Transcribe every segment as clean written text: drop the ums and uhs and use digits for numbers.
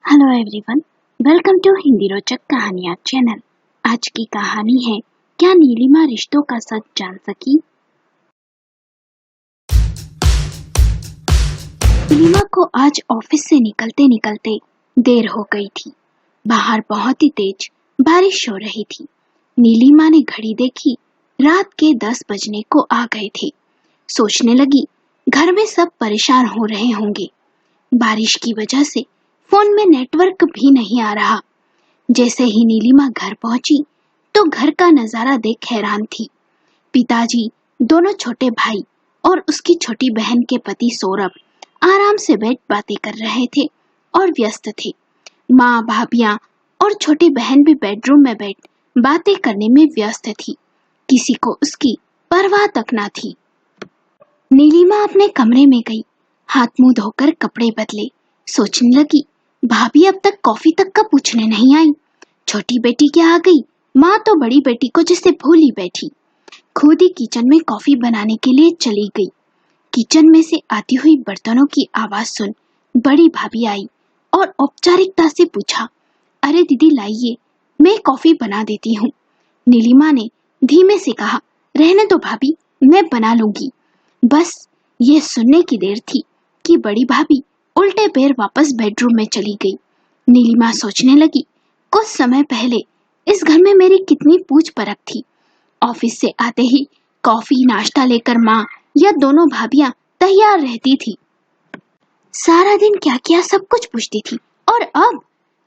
Hello everyone, welcome to Hindi रोचक कहानियाँ channel. आज की कहानी है क्या नीलिमा रिश्तों का सच जान सकी। नीलिमा को आज ऑफिस से निकलते निकलते देर हो गई थी। बाहर बहुत ही तेज बारिश हो रही थी। नीलिमा ने घड़ी देखी, रात के 10 बजने को आ गए थे। सोचने लगी घर में सब परेशान हो रहे होंगे। बारिश की वजह से फोन में नेटवर्क भी नहीं आ रहा। जैसे ही नीलिमा घर पहुंची तो घर का नजारा देख हैरान थी। पिताजी, दोनों छोटे भाई और उसकी छोटी बहन के पति सौरभ आराम से बैठ बातें कर रहे थे और व्यस्त थे। माँ, भाभियां और छोटी बहन भी बेडरूम में बैठ बातें करने में व्यस्त थी। किसी को उसकी परवाह तक ना थी। नीलिमा अपने कमरे में गई, हाथ मुंह धोकर कपड़े बदले। सोचने लगी भाभी अब तक कॉफी तक का पूछने नहीं आई। छोटी बेटी क्या आ गई, माँ तो बड़ी बेटी को जैसे भूल ही बैठी। खुद ही किचन में कॉफी बनाने के लिए चली गई। किचन में से आती हुई बर्तनों की आवाज सुन बड़ी भाभी आई और औपचारिकता से पूछा, अरे दीदी लाइए, मैं कॉफी बना देती हूँ। नीलिमा ने धीमे से कहा, रहने दो भाभी, मैं बना लूंगी। बस ये सुनने की देर थी कि बड़ी भाभी उल्टे पैर वापस बेडरूम में चली गई। नीलिमा सोचने लगी कुछ समय पहले इस घर में मेरी कितनी पूछ परख थी। ऑफिस से आते ही कॉफी नाश्ता लेकर माँ या दोनों भाभियां तैयार रहती थी। सारा दिन क्या किया सब कुछ पूछती थी। और अब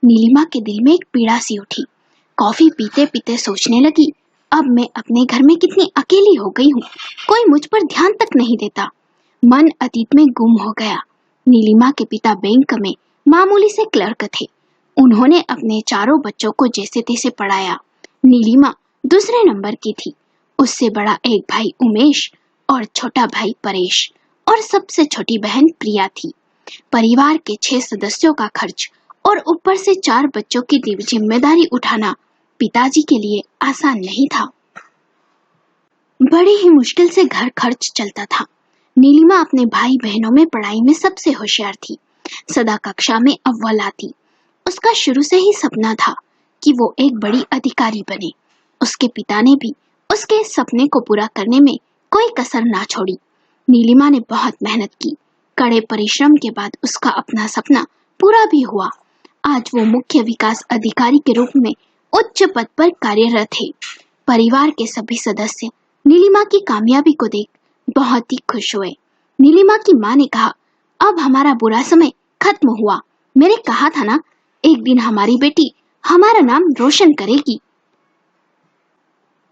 नीलिमा के दिल में एक पीड़ा सी उठी। कॉफी पीते पीते सोचने लगी, अब मैं अपने घर में कितनी अकेली हो गई हूँ। कोई मुझ पर ध्यान तक नहीं देता। मन अतीत में गुम हो गया। नीलिमा के पिता बैंक में मामूली से क्लर्क थे। उन्होंने अपने चारों बच्चों को जैसे तैसे पढ़ाया। नीलिमा दूसरे नंबर की थी। उससे बड़ा एक भाई उमेश और छोटा भाई परेश और सबसे छोटी बहन प्रिया थी। परिवार के 6 सदस्यों का खर्च और ऊपर से 4 बच्चों की जिम्मेदारी उठाना पिताजी के लिए आसान नहीं था। बड़ी ही मुश्किल से घर खर्च चलता था। नीलिमा अपने भाई बहनों में पढ़ाई में सबसे होशियार थी। सदा कक्षा में अव्वल आती। उसका शुरू से ही सपना था कि वो एक बड़ी अधिकारी बने। उसके पिता ने भी उसके सपने को पूरा करने में कोई कसर ना छोड़ी। नीलिमा ने बहुत मेहनत की। कड़े परिश्रम के बाद उसका अपना सपना पूरा भी हुआ। आज वो मुख्य विकास अधिकारी के रूप में उच्च पद पर कार्यरत है। परिवार के सभी सदस्य नीलिमा की कामयाबी को देख बहुत ही खुश हुए। नीलिमा की माँ ने कहा, अब हमारा बुरा समय खत्म हुआ। मैंने कहा था ना, एक दिन हमारी बेटी हमारा नाम रोशन करेगी।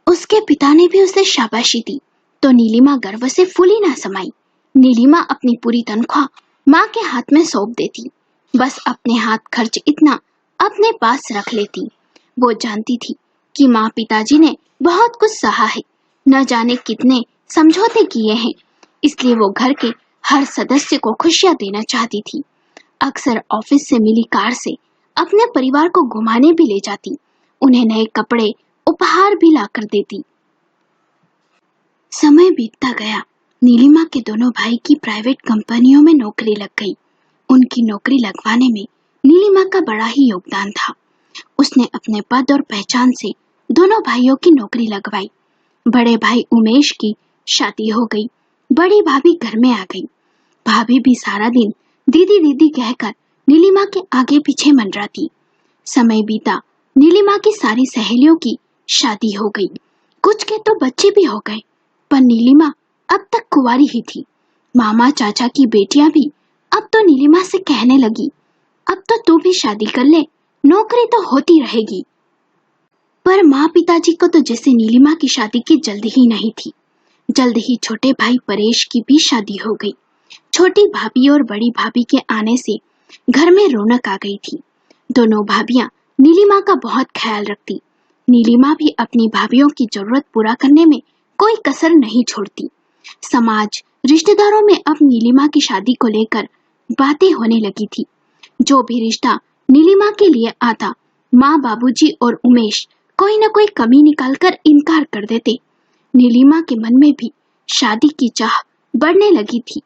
उसके पिता ने भी उसे शाबाशी दी तो नीलिमा गर्व से फूली ना समाई। नीलिमा अपनी पूरी तनख्वाह माँ के हाथ में सौंप देती। बस अपने हाथ खर्च इतना अपने पास रख लेती। वो जानती थी कि माँ पिताजी ने बहुत कुछ सहा है, न जाने कितने समझौते किए हैं, इसलिए वो घर के हर सदस्य को खुशियां देना चाहती थी। अक्सर ऑफिस से मिली कार से अपने परिवार को घुमाने भी ले जाती। उन्हें नए कपड़े उपहार भी लाकर देती। समय बीतता गया। नीलिमा के दोनों भाई की प्राइवेट कंपनियों में नौकरी लग गई। उनकी नौकरी लगवाने में नीलिमा का बड़ा ही योगदान था। उसने अपने पद और पहचान से दोनों भाइयों की नौकरी लगवाई। बड़े भाई उमेश की शादी हो गई। बड़ी भाभी घर में आ गई। भाभी भी सारा दिन दीदी दीदी कहकर नीलिमा के आगे पीछे मंडराती। समय बीता। नीलिमा की सारी सहेलियों की शादी हो गई। कुछ के तो बच्चे भी हो गए, पर नीलिमा अब तक कुंवारी ही थी। मामा चाचा की बेटियां भी अब तो नीलिमा से कहने लगी, अब तो तू भी शादी कर ले, नौकरी तो होती रहेगी। पर माँ पिताजी को तो जैसे नीलिमा की शादी की जल्दी ही नहीं थी। जल्द ही छोटे भाई परेश की भी शादी हो गई। छोटी भाभी और बड़ी भाभी के आने से घर में रौनक आ गई थी। दोनों भाभियां नीलिमा का बहुत ख्याल रखती। नीलिमा भी अपनी भाभियों की जरूरत पूरा करने में कोई कसर नहीं छोड़ती। समाज, रिश्तेदारों में अब नीलिमा की शादी को लेकर बातें होने लगी थी। जो भी रिश्ता नीलिमा के लिए आता, माँ, बाबूजी और उमेश कोई न कोई कमी निकालकर इनकार कर देते। नीलिमा के मन में भी शादी की चाह बढ़ने लगी थी।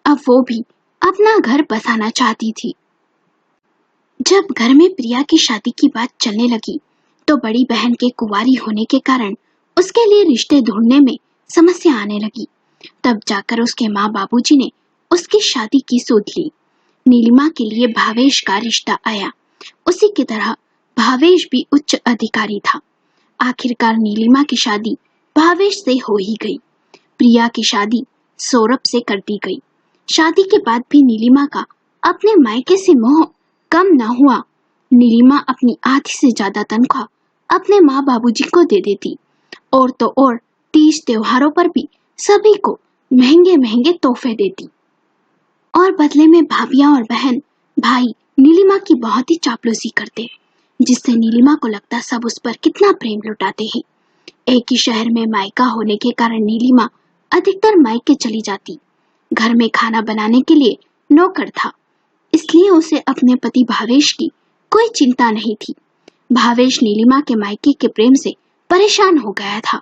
अब वो भी अपना घर बसाना चाहती थी। जब घर में प्रिया की शादी की बात चलने लगी तो बड़ी बहन के कुंवारी होने के कारण उसके लिए रिश्ते ढूंढने में समस्या आने लगी। तब जाकर उसके माँ बाबूजी ने उसकी शादी की सूद ली। नीलिमा के लिए भावेश का रिश्ता आया। उसी की तरह भावेश भी उच्च अधिकारी था। आखिरकार नीलिमा की शादी भावेश से हो ही गई। प्रिया की शादी सौरभ से कर दी गई। शादी के बाद भी नीलिमा का अपने मायके से मोह कम न हुआ। नीलिमा अपनी आधी से ज्यादा तनख्वाह अपने माँ बाबूजी को दे देती और तो और तीज त्योहारों पर भी सभी को महंगे महंगे तोहफे देती। और बदले में भाभियां और बहन भाई नीलिमा की बहुत ही चापलूसी करते, जिससे नीलिमा को लगता सब उस पर कितना प्रेम लुटाते हैं। एक ही शहर में मायका होने के कारण नीलिमा अधिकतर मायके चली जाती। घर में खाना बनाने के लिए नौकर था, इसलिए उसे अपने पति भावेश की कोई चिंता नहीं थी। भावेश नीलिमा के मायके के प्रेम से परेशान हो गया था।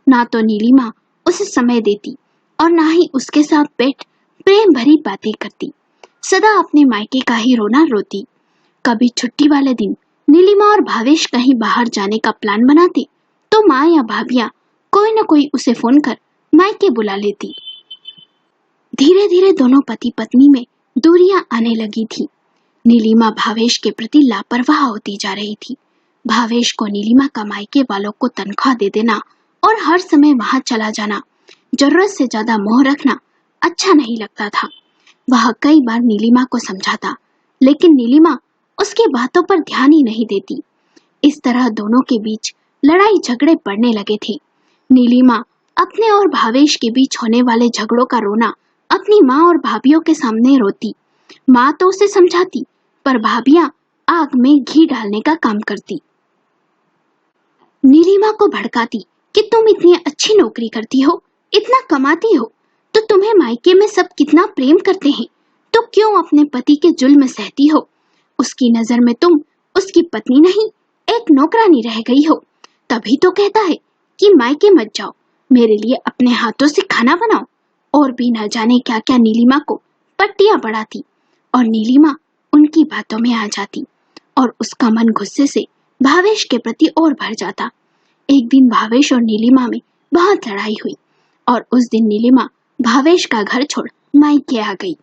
ना तो नीलिमा उसे समय देती और ना ही उसके साथ बैठ प्रेम भरी बातें करती। सदा अपने मायके का ही रोना रोती। कभी छुट्टी वाले दिन नीलिमा और भावेश कहीं बाहर जाने का प्लान बनाते तो माँ या भाभियां कोई न कोई उसे फोन कर मायके बुला लेती। धीरे धीरे दोनों पति पत्नी में दूरियां आने लगी थी। नीलिमा भावेश के प्रति लापरवाह होती जा रही थी। भावेश को नीलिमा का मायके वालों को तनख्वाह दे देना और हर समय वहां चला जाना, जरूरत से ज्यादा मोह रखना अच्छा नहीं लगता था। वह कई बार नीलिमा को समझाता, लेकिन नीलिमा उसकी बातों पर ध्यान ही नहीं देती। इस तरह दोनों के बीच लड़ाई झगड़े पड़ने लगे थे। नीलिमा अपने और भावेश के बीच होने वाले झगड़ों का रोना अपनी माँ और भाभियों के सामने रोती। माँ तो उसे समझाती, पर भाभियां आग में घी डालने का काम करती। नीलिमा को भड़काती कि तुम इतनी अच्छी नौकरी करती हो, इतना कमाती हो, तो तुम्हें मायके में सब कितना प्रेम करते हैं, तो क्यों अपने पति के जुल्म सहती हो? उसकी नजर में तुम उसकी पत्नी नहीं, एक नौकरानी रह गई हो। तभी तो कहता है कि मायके मत जाओ, मेरे लिए अपने हाथों से खाना बनाओ। और भी न जाने क्या क्या नीलिमा को पट्टियां बढ़ाती और नीलिमा उनकी बातों में आ जाती और उसका मन गुस्से से भावेश के प्रति और भर जाता। एक दिन भावेश और नीलिमा में बहुत लड़ाई हुई और उस दिन नीलिमा भावेश का घर छोड़ मायके आ गई।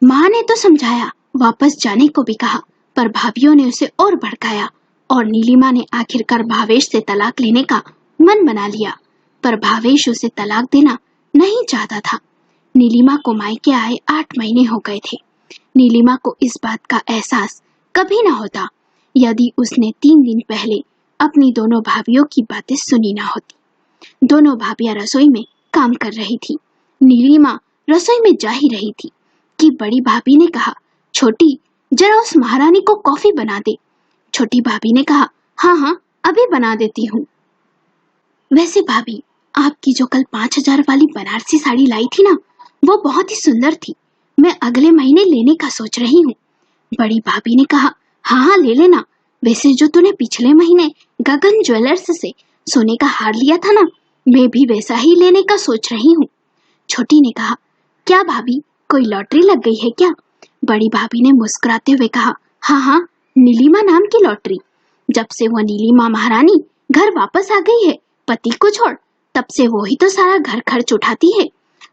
माँ ने तो समझाया, वापस जाने को भी कहा, पर भाभियों ने उसे और भड़काया और नीलिमा ने आखिरकार भावेश से तलाक लेने का मन बना लिया। पर भावेश उसे तलाक देना नहीं चाहता था। नीलिमा को मायके आए 8 महीने हो गए थे। नीलिमा को इस बात का एहसास कभी न होता यदि उसने 3 दिन पहले अपनी दोनों भाभियों की बातें सुनी न होती। दोनों भाभियां रसोई में काम कर रही थी। नीलिमा रसोई में जा ही रही थी कि बड़ी भाभी ने कहा, छोटी जरा उस महारानी को कॉफी बना दे। छोटी भाभी ने कहा, हाँ हाँ अभी बना देती हूँ। वैसे भाभी, आपकी जो कल 5,000 वाली बनारसी साड़ी लाई थी ना, वो बहुत ही सुंदर थी। मैं अगले महीने लेने का सोच रही हूँ। बड़ी भाभी ने कहा, हाँ हाँ ले लेना। वैसे जो तूने पिछले महीने गगन ज्वेलर्स से सोने का हार लिया था ना, मैं भी वैसा ही लेने का सोच रही हूँ। छोटी ने कहा, क्या भाभी, कोई लॉटरी लग गई है क्या? बड़ी भाभी ने मुस्कुराते हुए कहा, हाँ हाँ, नीलिमा नाम की लॉटरी। जब से वो नीलिमा महारानी घर वापस आ गई है पति को छोड़, तब से वो ही तो सारा घर खर्च उठाती है।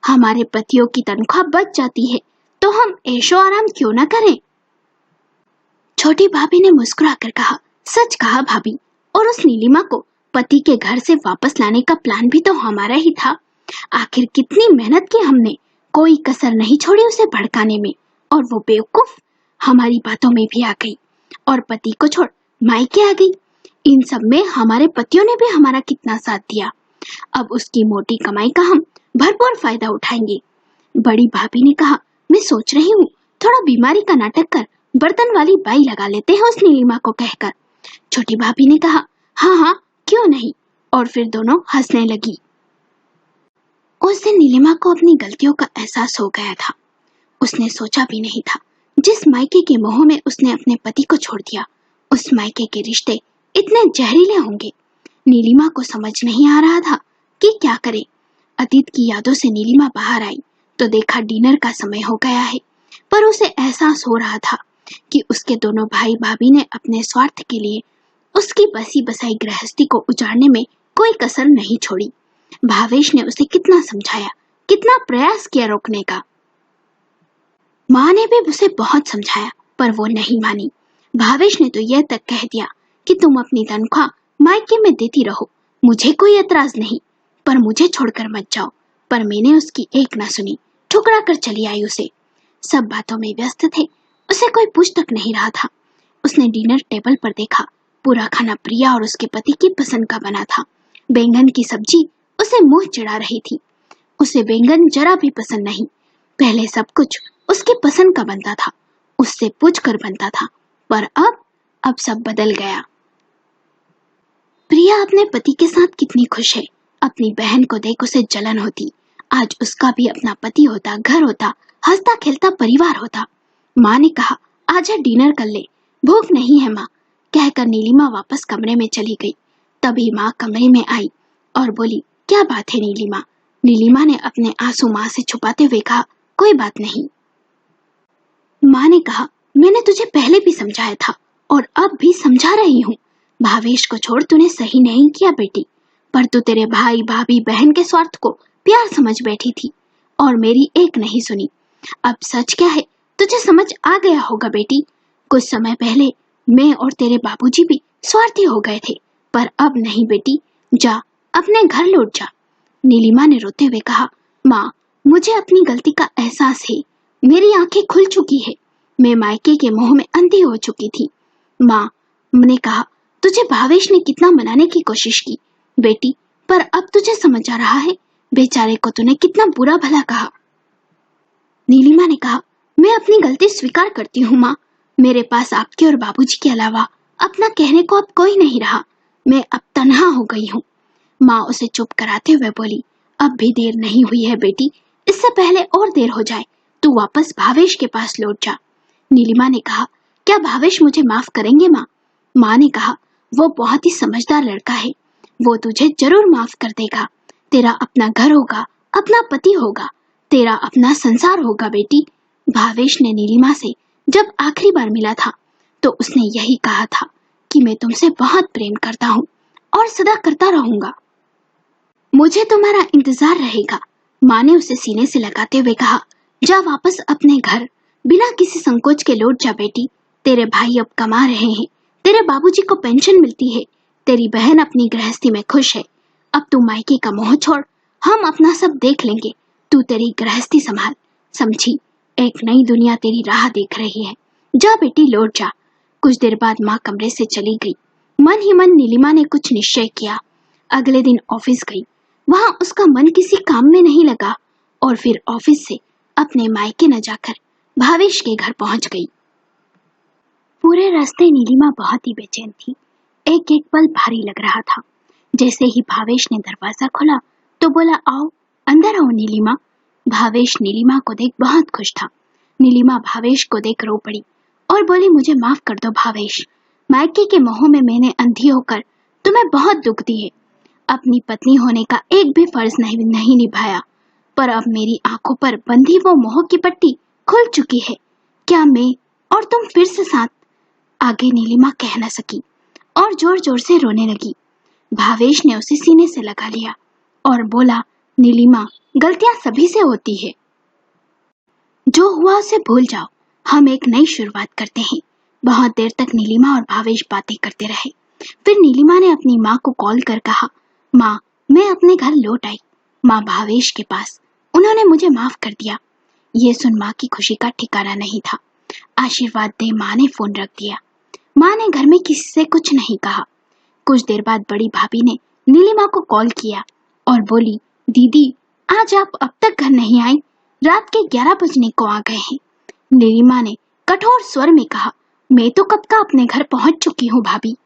हमारे पतियों की तनख्वाह बच जाती है, तो हम ऐशो आराम क्यों न करें? छोटी भाभी ने मुस्कुराकर कहा, सच कहा भाभी, और उस नीलिमा को पति के घर से वापस लाने का प्लान भी तो हमारा ही था। आखिर कितनी मेहनत की हमने, कोई कसर नहीं छोड़ी उसे भड़काने में, और वो बेवकूफ हमारी बातों में भी आ गई और पति को छोड़ मायके आ गई। इन सब में हमारे पतियों ने भी हमारा कितना साथ दिया। अब उसकी मोटी कमाई का हम भरपूर फायदा उठाएंगे। बड़ी भाभी ने कहा, मैं सोच रही हूँ थोड़ा बीमारी का नाटक कर बर्तन वाली बाई लगा लेते हैं उस नीलिमा को कहकर। छोटी भाभी ने कहा, हाँ हाँ क्यों नहीं, और फिर दोनों हंसने लगी। उस दिन नीलिमा को अपनी गलतियों का एहसास हो गया था। उसने सोचा भी नहीं था जिस मायके के मोह में उसने अपने पति को छोड़ दिया, उस मायके के रिश्ते इतने जहरीले होंगे। नीलिमा को समझ नहीं आ रहा था कि क्या करे। अतीत की यादों से नीलिमा बाहर आई तो देखा डिनर का समय हो गया है, पर उसे एहसास हो रहा था कि उसके दोनों भाई भाभी ने अपने स्वार्थ के लिए उसकी बसी बसाई गृहस्थी को उजाड़ने में कोई कसर नहीं छोड़ी। भावेश ने उसे कितना समझाया, कितना प्रयास किया रोकने का। माँ ने भी उसे बहुत समझाया पर वो नहीं मानी। भावेश ने तो यह तक कह दिया कि तुम अपनी तनख्वाह मायके में देती रहो, मुझे कोई एतराज नहीं, पर मुझे छोड़कर मत जाओ। पर मैंने उसकी एक ना सुनी, ठुकरा कर चली आई उसे। सब बातों में व्यस्त थे, उसे कोई पूछ तक नहीं रहा था। उसने डिनर टेबल पर देखा, पूरा खाना प्रिया और उसके पति की पसंद का बना था। बैंगन की सब्जी उसे मुंह चिढ़ा रही थी। उसे बैंगन जरा भी पसंद नहीं। पहले सब कुछ उसकी पसंद का बनता था, उससे पूछ कर बनता था, पर अब सब बदल गया। प्रिया अपने पति के साथ कितनी खुश है। अपनी बहन को देख उसे जलन होती। आज उसका भी अपना पति होता, घर होता, हंसता खेलता परिवार होता। माँ ने कहा, आजा डिनर कर ले, भूख नहीं है माँ, कहकर नीलिमा वापस कमरे में चली गई। तभी माँ कमरे में आई और बोली, क्या बात है नीलिमा? नीलिमा ने अपने आंसू माँ से छुपाते हुए कहा, कोई बात नहीं। माँ ने कहा, मैंने तुझे पहले भी समझाया था और अब भी समझा रही हूँ। भावेश को छोड़, तूने सही नहीं किया बेटी, पर तू तेरे भाई भाभी बहन के स्वार्थ को प्यार समझ बैठी थी और मेरी एक नहीं सुनी। अब सच क्या है तुझे समझ आ गया होगा बेटी। कुछ समय पहले मैं और तेरे बाबूजी भी स्वार्थी हो गए थे, पर अब नहीं बेटी, जा अपने घर लौट जा। नीलिमा ने रोते हुए कहा, माँ मुझे अपनी गलती का एहसास है, मेरी आंखें खुल चुकी है, मैं मायके के मोह में अंधी हो चुकी थी। माँ ने कहा, तुझे भावेश ने कितना मनाने की कोशिश की बेटी, पर अब तुझे समझ आ रहा है, बेचारे को तूने कितना बुरा भला कहा। नीलिमा ने कहा, मैं अपनी गलती स्वीकार करती हूँ माँ, मेरे पास आपके और बाबूजी के अलावा अपना कहने को अब कोई नहीं रहा, मैं अब तन्हा हो गई हूँ। माँ उसे चुप कराते हुए बोली, अब भी देर नहीं हुई है बेटी, इससे पहले और देर हो जाए तू वापस भावेश के पास लौट जा। नीलिमा ने कहा, क्या भावेश मुझे माफ करेंगे माँ? माँ ने कहा, वो बहुत ही समझदार लड़का है, वो तुझे जरूर माफ कर देगा। तेरा अपना घर होगा, अपना पति होगा, तेरा अपना संसार होगा बेटी। भावेश ने नीलिमा से जब आखिरी बार मिला था तो उसने यही कहा था कि मैं तुमसे बहुत प्रेम करता हूँ और सदा करता रहूंगा, मुझे तुम्हारा इंतजार रहेगा। माँ ने उसे सीने से लगाते हुए कहा, जा वापस अपने घर, बिना किसी संकोच के लौट जा बेटी। तेरे भाई अब कमा रहे हैं, तेरे बाबूजी को पेंशन मिलती है, तेरी बहन अपनी गृहस्थी में खुश है। अब तू मायके का मोह छोड़, हम अपना सब देख लेंगे, तू तेरी गृहस्थी संभाल, समझी? एक नई दुनिया तेरी राह देख रही है, जा बेटी लौट जा। कुछ देर बाद माँ कमरे से चली गई। मन ही मन नीलिमा ने कुछ निश्चय किया। अगले दिन ऑफिस गई, वहां उसका मन किसी काम में नहीं लगा और फिर ऑफिस से अपने मायके न जाकर भावेश के घर पहुंच गई। पूरे रास्ते नीलिमा बहुत ही बेचैन थी, एक एक पल भारी लग रहा था। जैसे ही भावेश ने दरवाजा खोला तो बोला, आओ अंदर आओ नीलिमा। भावेश नीलिमा को देख बहुत खुश था। नीलिमा भावेश को देख रो पड़ी और बोली, मुझे माफ कर दो भावेश, मायके के मोह में मैंने अंधी होकर तुम्हें बहुत दुख दी है। अपनी पत्नी होने का एक भी फर्ज नहीं निभाया, पर अब मेरी आंखों पर बंधी वो मोह की पट्टी खुल चुकी है। क्या मैं और तुम फिर से साथ? आगे नीलिमा कह न सकी और जोर जोर से रोने लगी। भावेश ने उसे सीने से लगा लिया और बोला, नीलिमा गलतियां सभी से होती है, जो हुआ उसे भूल जाओ, हम एक नई शुरुआत करते हैं। बहुत देर तक नीलिमा और भावेश बातें करते रहे। फिर नीलिमा ने अपनी माँ को कॉल कर कहा, माँ मैं अपने घर लौट आई, माँ भावेश के पास, उन्होंने मुझे माफ कर दिया। ये सुन माँ की खुशी का ठिकाना नहीं था। आशीर्वाद दे माँ ने फोन रख दिया। माँ ने घर में किसी से कुछ नहीं कहा। कुछ देर बाद बड़ी भाभी ने नीलिमा को कॉल किया और बोली, दीदी आज आप अब तक घर नहीं आई, रात के 11 बजने को आ गए हैं। नीलिमा ने कठोर स्वर में कहा, मैं तो कब का अपने घर पहुंच चुकी हूँ भाभी।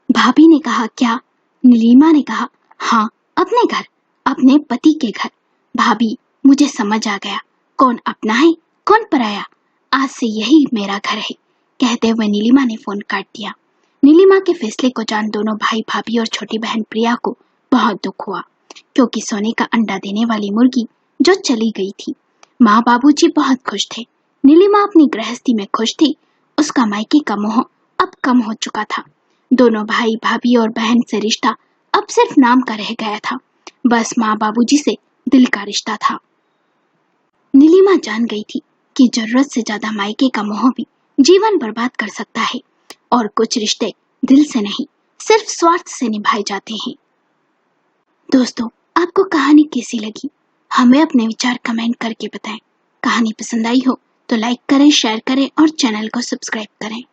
भाभी ने कहा, क्या? नीलिमा ने कहा, हाँ अपने घर, अपने पति के घर। भाभी मुझे समझ आ गया, कौन अपना है कौन पराया, आज से यही मेरा घर है। कहते हुए नीलिमा ने फोन काट दिया। नीलिमा के फैसले को जान दोनों भाई भाभी और छोटी बहन प्रिया को बहुत दुख हुआ, क्योंकि सोने का अंडा देने वाली मुर्गी जो चली गई थी। माँ बाबूजी बहुत खुश थे, नीलिमा अपनी गृहस्थी में खुश थी। उसका मायके का मोह अब कम हो चुका था। दोनों भाई भाभी और बहन से रिश्ता अब सिर्फ नाम का रह गया था। बस माँ बाबूजी से दिल का रिश्ता था। नीलिमा जान गई थी कि जरूरत से ज्यादा मायके का मोह भी जीवन बर्बाद कर सकता है और कुछ रिश्ते दिल से नहीं, सिर्फ स्वार्थ से निभाए जाते हैं। दोस्तों, आपको कहानी कैसी लगी? हमें अपने विचार कमेंट करके बताएं। कहानी पसंद आई हो तो लाइक करें, शेयर करें और चैनल को सब्सक्राइब करें।